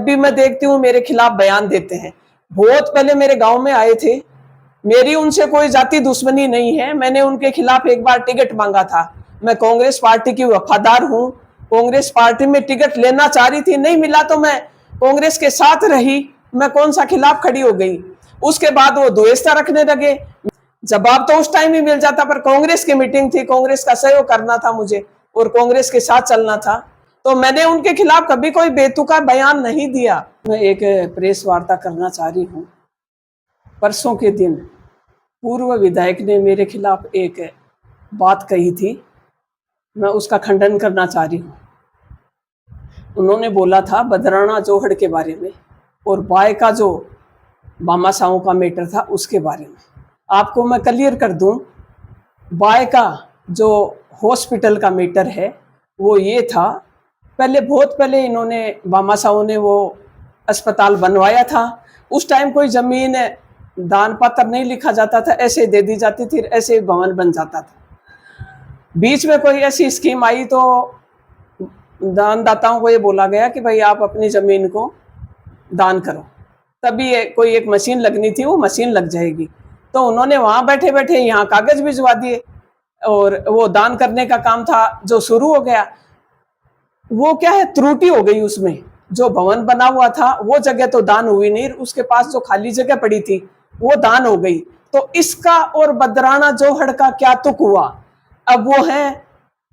जब भी मैं देखती हूँ मेरे खिलाफ बयान देते हैं। बहुत पहले मेरे गांव में आए थे, मेरी उनसे कोई जाति दुश्मनी नहीं है। मैंने उनके खिलाफ एक बार टिकट मांगा था। मैं कांग्रेस पार्टी की वफादार हूँ, कांग्रेस पार्टी में टिकट लेना चाह रही थी, नहीं मिला तो मैं कांग्रेस के साथ रही। मैं कौन सा खिलाफ खड़ी हो गई। उसके बाद वो द्वेषता रखने लगे। जवाब तो उस टाइम ही मिल जाता, पर कांग्रेस की मीटिंग थी, कांग्रेस का सहयोग करना था मुझे और कांग्रेस के साथ चलना था, तो मैंने उनके खिलाफ कभी कोई बेतुका बयान नहीं दिया। मैं एक प्रेस वार्ता करना चाह रही हूँ। परसों के दिन पूर्व विधायक ने मेरे खिलाफ एक बात कही थी, मैं उसका खंडन करना चाह रही हूँ। उन्होंने बोला था बदराना जोहड़ के बारे में और बाय का जो भामाशाहों का मैटर था उसके बारे में। आपको मैं क्लियर कर दूं, बाय का जो हॉस्पिटल का मैटर है वो ये था, पहले बहुत पहले इन्होंने भामाशाहों ने वो अस्पताल बनवाया था। उस टाइम कोई जमीन दान पत्र नहीं लिखा जाता था, ऐसे दे दी जाती थी, ऐसे भवन बन जाता था। बीच में कोई ऐसी स्कीम आई तो दानदाताओं को ये बोला गया कि भाई आप अपनी जमीन को दान करो, तभी कोई एक मशीन लगनी थी, वो मशीन लग जाएगी। तो उन्होंने वहां बैठे बैठे यहाँ कागज भिजवा दिए और वो दान करने का काम था जो शुरू हो गया। वो क्या है, त्रुटि हो गई उसमें। जो भवन बना हुआ था वो जगह तो दान हुई नहीं, उसके पास जो खाली जगह पड़ी थी वो दान हो गई। तो इसका और बदराना जोहड़ का क्या तुक हुआ। अब वो है,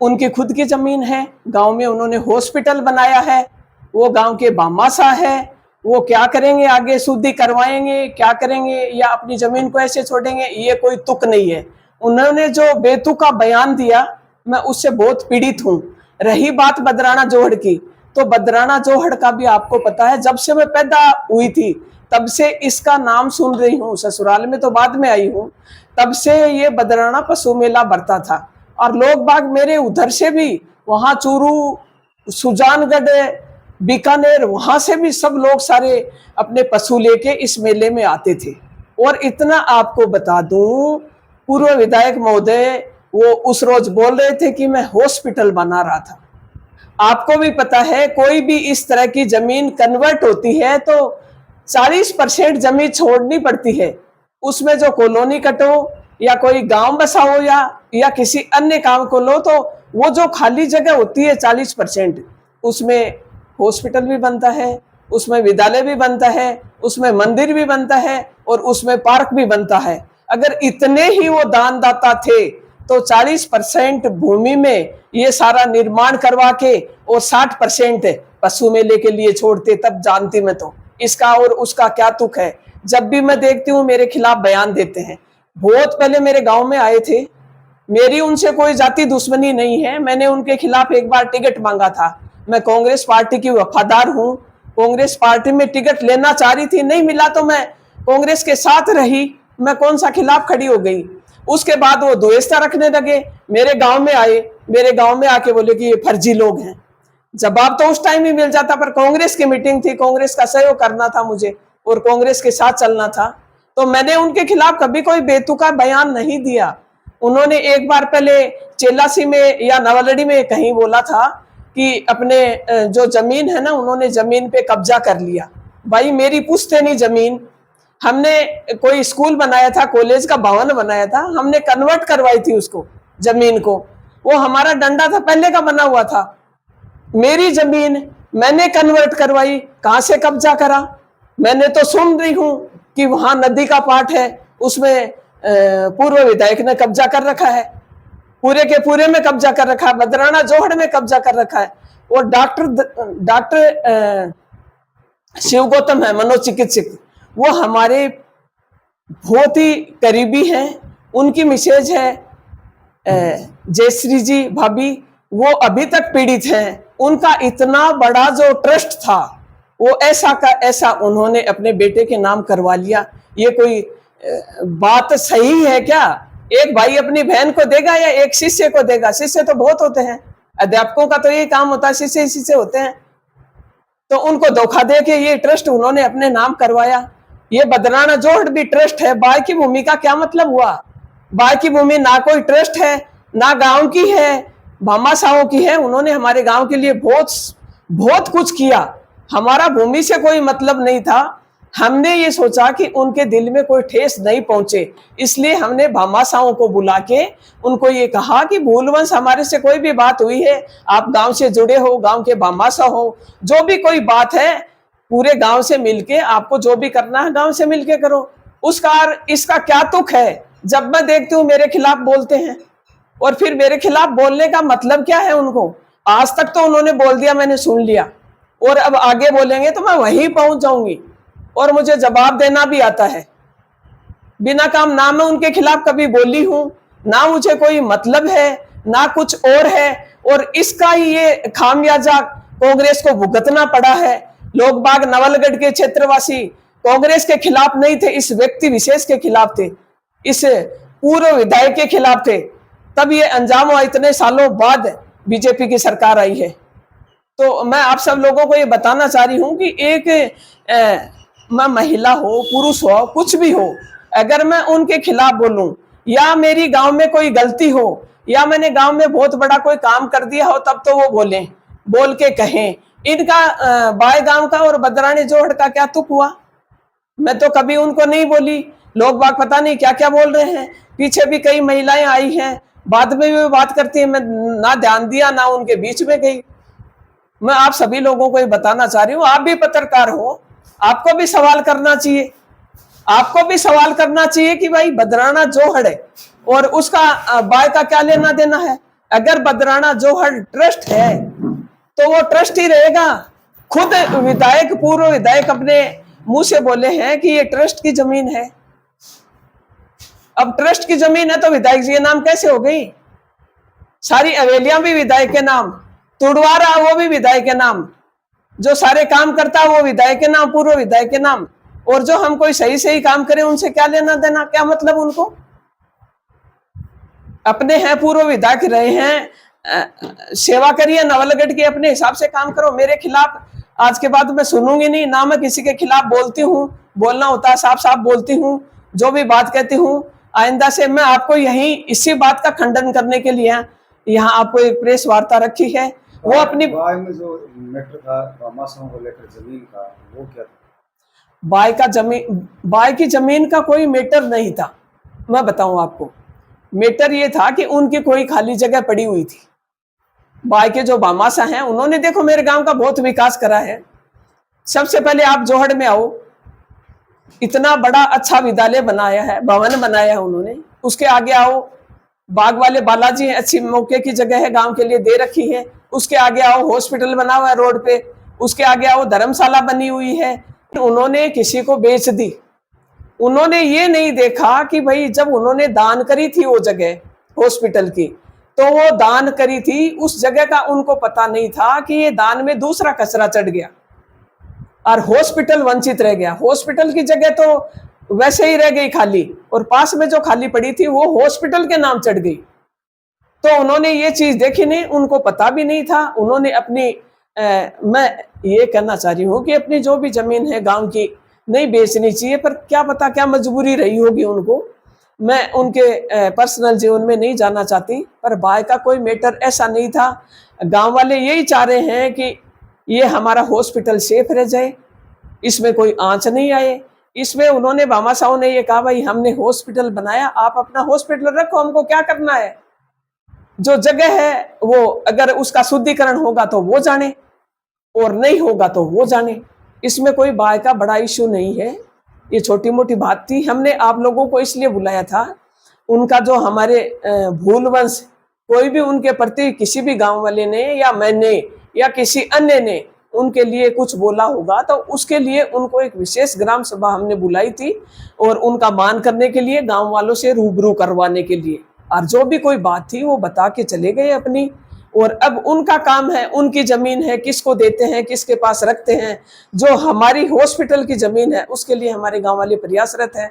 उनकी खुद की जमीन है, गांव में उन्होंने हॉस्पिटल बनाया है, वो गांव के भामाशाह है, वो क्या करेंगे आगे, शुद्धि करवाएंगे क्या करेंगे या अपनी जमीन को ऐसे छोड़ेंगे, ये कोई तुक नहीं है। उन्होंने जो बेतुका बयान दिया, मैं उससे बहुत पीड़ित हूँ। रही बात बदराना जोहड़ की, तो बदराना जोहड़ का भी आपको पता है, जब से मैं पैदा हुई थी तब से इसका नाम सुन रही हूँ। ससुराल में तो बाद में आई हूँ, तब से ये बदराना पशु मेला बढ़ता था और लोग बाग मेरे उधर से भी, वहां चूरू, सुजानगढ़, बीकानेर, वहां से भी सब लोग सारे अपने पशु लेके इस मेले में आते थे। और इतना आपको बता दूं, पूर्व विधायक महोदय वो उस रोज बोल रहे थे कि मैं हॉस्पिटल बना रहा था। आपको भी पता है, कोई भी इस तरह की जमीन कन्वर्ट होती है तो 40% जमीन छोड़नी पड़ती है। उसमें जो कॉलोनी कटो या कोई गांव बसा हो या किसी अन्य काम को लो, तो वो जो खाली जगह होती है 40%, उसमें हॉस्पिटल भी बनता है, उसमें विद्यालय भी बनता है, उसमें मंदिर भी बनता है और उसमें पार्क भी बनता है। अगर इतने ही वो दानदाता थे तो 40% भूमि में ये सारा निर्माण करवा के और 60% पशु मेले के लिए छोड़ते, तब जानती मैं तो इसका और उसका क्या तुक है। जब भी मैं देखती हूँ मेरे खिलाफ बयान देते हैं। बहुत पहले मेरे गांव में आए थे, मेरी उनसे कोई जाति दुश्मनी नहीं है। मैंने उनके खिलाफ एक बार टिकट मांगा था। मैं कांग्रेस पार्टी की वफादार हूँ, कांग्रेस पार्टी में टिकट लेना चाह रही थी, नहीं मिला तो मैं कांग्रेस के साथ रही। मैं कौन सा खिलाफ खड़ी हो गई। उसके बाद वो द्वेषता रखने लगे, मेरे गांव में आए, मेरे गांव में आके बोले कि ये फर्जी लोग हैं। जवाब तो उस टाइम ही मिल जाता, पर कांग्रेस की मीटिंग थी, कांग्रेस का सहयोग करना था मुझे और कांग्रेस के साथ चलना था, तो मैंने उनके खिलाफ कभी कोई बेतुका बयान नहीं दिया। उन्होंने एक बार पहले चेलासी में या नवलड़ी में कहीं बोला था कि अपने जो जमीन है ना, उन्होंने जमीन पे कब्जा कर लिया। भाई मेरी पुश्तैनी जमीन, हमने कोई स्कूल बनाया था, कॉलेज का भवन बनाया था, हमने कन्वर्ट करवाई थी उसको, जमीन को। वो हमारा डंडा था, पहले का बना हुआ था। मेरी जमीन मैंने कन्वर्ट करवाई, कहां से कब्जा करा। मैंने तो सुन रही हूं कि वहां नदी का पाट है, उसमें पूर्व विधायक ने कब्जा कर रखा है, पूरे के पूरे में कब्जा कर रखा है, बदराना जोहड़ में कब्जा कर रखा है। और डॉक्टर शिव गौतम है, मनोचिकित्सक, वो हमारे बहुत ही करीबी हैं। उनकी मिसेज है जयश्री जी भाभी, वो अभी तक पीड़ित हैं। उनका इतना बड़ा जो ट्रस्ट था वो ऐसा का ऐसा उन्होंने अपने बेटे के नाम करवा लिया। ये कोई बात सही है क्या। एक भाई अपनी बहन को देगा या एक शिष्य को देगा। शिष्य तो बहुत होते हैं, अध्यापकों का तो यही काम होता है, शिष्य शिष्य होते हैं। तो उनको धोखा दे के ये ट्रस्ट उन्होंने अपने नाम करवाया। ये बदराना जोहड़ भी ट्रस्ट है। बाय की भूमि का क्या मतलब हुआ। बाय की भूमि ना कोई ट्रस्ट है, ना गांव की है, भामाशाहों की है। उन्होंने हमारे गांव के लिए बहुत बहुत कुछ किया। हमारा भूमि से कोई मतलब नहीं था। हमने ये सोचा कि उनके दिल में कोई ठेस नहीं पहुंचे, इसलिए हमने भामाशाहों को बुला के उनको ये कहा कि भूलवंश हमारे से कोई भी बात हुई है, आप गांव से जुड़े हो, गांव के भामाशाह हो, जो भी कोई बात है पूरे गांव से मिलके आपको जो भी करना है गांव से मिलके करो। उसका इसका क्या तुक है जब मैं देखती हूँ मेरे खिलाफ बोलते हैं, और फिर मेरे खिलाफ बोलने का मतलब क्या है उनको? आज तक तो उन्होंने बोल दिया, मैंने सुन लिया, और अब आगे बोलेंगे तो मैं वहीं पहुंच जाऊंगी, और मुझे जवाब देना भी आता है। बिना काम ना मैं उनके खिलाफ कभी बोली हूं, ना मुझे कोई मतलब है, ना कुछ और है, और इसका ही ये खामियाजा कांग्रेस को भुगतना पड़ा है। लोग बाग नवलगढ़ के क्षेत्रवासी कांग्रेस के खिलाफ नहीं थे, इस व्यक्ति विशेष के खिलाफ थे, इस पूर्व विधायक के खिलाफ थे। तब ये अंजाम हुआ, इतने सालों बाद बीजेपी की सरकार आई है। तो मैं आप सब लोगों को ये बताना चाह रही हूं कि एक मैं महिला हो, पुरुष हो, कुछ भी हो, अगर मैं उनके खिलाफ बोलूं, या मेरी गांव में कोई गलती हो, या मैंने गांव में बहुत बड़ा कोई काम कर दिया हो, तब तो वो बोलें, बोल के कहें। इनका बाय गांव का और बदरानी जोहड़ का क्या तुक हुआ? मैं तो कभी उनको नहीं बोली। लोग बाग पता नहीं क्या क्या बोल रहे हैं, पीछे भी कई महिलाएं आई हैं, बाद में भी बात करती है, मैं ना ध्यान दिया, ना उनके बीच में गई। मैं आप सभी लोगों को ये बताना चाह रही हूँ, आप भी पत्रकार हो, आपको भी सवाल करना चाहिए, आपको भी सवाल करना चाहिए कि भाई बदराना जोहड़ है और उसका बाय का क्या लेना देना है। अगर बदराना जोहड़ ट्रस्ट है तो वो ट्रस्ट ही रहेगा। खुद विधायक, पूर्व विधायक अपने मुंह से बोले हैं कि ये ट्रस्ट की जमीन है। अब ट्रस्ट की जमीन है तो विधायक जी के नाम कैसे हो गई? सारी हवेलियां भी विधायक के नाम, तुड़वारा वो भी विधायक के नाम, जो सारे काम करता है वो विधायक के नाम, पूर्व विधायक के नाम, और जो हम कोई सही सही काम करें उनसे क्या लेना देना, क्या मतलब उनको? अपने हैं, पूर्व विधायक रहे हैं, सेवा करिए, नवलगढ़ के अपने हिसाब से काम करो। मेरे खिलाफ आज के बाद मैं सुनूंगी नहीं, ना मैं किसी के खिलाफ बोलती हूँ, बोलना होता है साफ साफ बोलती हूँ, जो भी बात कहती हूँ। आइंदा से मैं आपको यही इसी बात का खंडन करने के लिए यहाँ आपको एक प्रेस वार्ता रखी है। वो अपनी बाय में जो मैटर था भामाशाहों को लेकर जमीन का, वो क्या था? बाय की जमीन का कोई मैटर नहीं था। मैं बताऊं आपको, मैटर ये था कि उनकी कोई खाली जगह पड़ी हुई थी। बाय के जो भामाशाह हैं उन्होंने देखो मेरे गांव का बहुत विकास करा है। सबसे पहले आप जोहड़ में आओ, इतना बड़ा अच्छा विद्यालय बनाया है, भवन बनाया है उन्होंने। उसके आगे आओ, बाग वाले बालाजी अच्छी मौके की जगह है, गांव के लिए दे रखी है। उसके आगे आओ, हॉस्पिटल बना हुआ है रोड पे। उसके आगे आओ, धर्मशाला बनी हुई है। उन्होंने किसी को बेच दी। उन्होंने ये नहीं देखा कि भाई जब उन्होंने दान करी थी वो जगह हॉस्पिटल की, तो वो दान करी थी उस जगह का उनको पता नहीं था कि ये दान में दूसरा कचरा चढ़ गया और हॉस्पिटल वंचित रह गया। हॉस्पिटल की जगह तो वैसे ही रह गई खाली, और पास में जो खाली पड़ी थी वो हॉस्पिटल के नाम चढ़ गई। तो उन्होंने ये चीज देखी नहीं, उनको पता भी नहीं था। उन्होंने अपनी मैं ये कहना चाह रही हूँ कि अपनी जो भी जमीन है गांव की नहीं बेचनी चाहिए, पर क्या पता क्या मजबूरी रही होगी उनको। मैं उनके पर्सनल जीवन में नहीं जाना चाहती, पर बाय का कोई मैटर ऐसा नहीं था। गांव वाले यही चाह रहे हैं कि ये हमारा हॉस्पिटल सेफ रह जाए, इसमें कोई आंच नहीं आए। इसमें उन्होंने, भामाशाहों ने ये कहा भाई हमने हॉस्पिटल बनाया, आप अपना हॉस्पिटल रखो, हमको क्या करना है। जो जगह है वो अगर उसका शुद्धिकरण होगा तो वो जाने, और नहीं होगा तो वो जाने। इसमें कोई बाय का बड़ा इश्यू नहीं है, ये छोटी मोटी बात थी। हमने आप लोगों को इसलिए बुलाया था, उनका जो हमारे भूलवंश, कोई भी उनके प्रति किसी भी गांव वाले ने या मैंने या किसी अन्य ने उनके लिए कुछ बोला होगा, तो उसके लिए उनको एक विशेष ग्राम सभा हमने बुलाई थी, और उनका मान करने के लिए, गांव वालों से रूबरू करवाने के लिए। और जो भी कोई बात थी वो बता के चले गए अपनी। और अब उनका काम है, उनकी जमीन है, किसको देते हैं, किसके पास रखते हैं। जो हमारी हॉस्पिटल की जमीन है उसके लिए हमारे गांव वाले प्रयासरत है,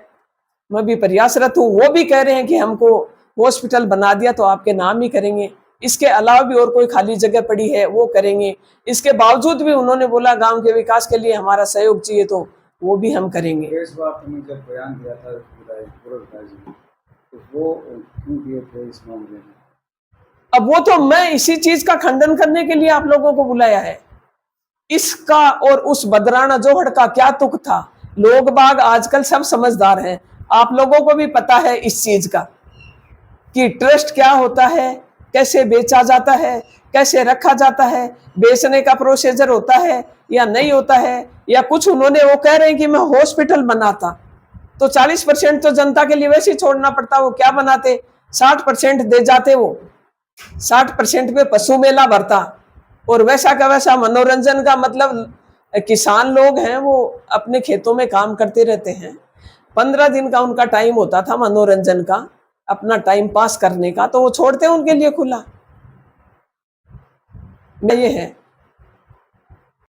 मैं भी प्रयासरत हूँ। वो भी कह रहे हैं कि हमको हॉस्पिटल बना दिया तो आपके नाम ही करेंगे, इसके अलावा भी और कोई खाली जगह पड़ी है वो करेंगे। इसके बावजूद भी उन्होंने बोला गांव के विकास के लिए हमारा सहयोग चाहिए, तो वो भी हम करेंगे। इस बात में जब बयान दिया था पूर्व विधायक जी ने, तो वो क्यों दिए थे इस मामले में? अब वो तो मैं इसी चीज का खंडन करने के लिए आप लोगों को बुलाया है। इसका और उस बदराना जोहड़ का क्या तुक था। लोग बाग आजकल सब समझदार हैं, आप लोगों को भी पता है इस चीज का कि ट्रस्ट क्या होता है, कैसे बेचा जाता है, कैसे रखा जाता है, बेचने का प्रोसीजर होता है या नहीं होता है। या कुछ उन्होंने वो कह रहे हैं कि मैं हॉस्पिटल बनाता, तो 40% तो जनता के लिए वैसे ही छोड़ना पड़ता, वो क्या बनाते, 60% दे जाते, वो 60% में पशु मेला भरता और वैसा का वैसा मनोरंजन का मतलब किसान लोग हैं वो अपने खेतों में काम करते रहते हैं, 15 दिन का उनका टाइम होता था मनोरंजन का, अपना टाइम पास करने का, तो वो छोड़ते हैं उनके लिए खुला। ये है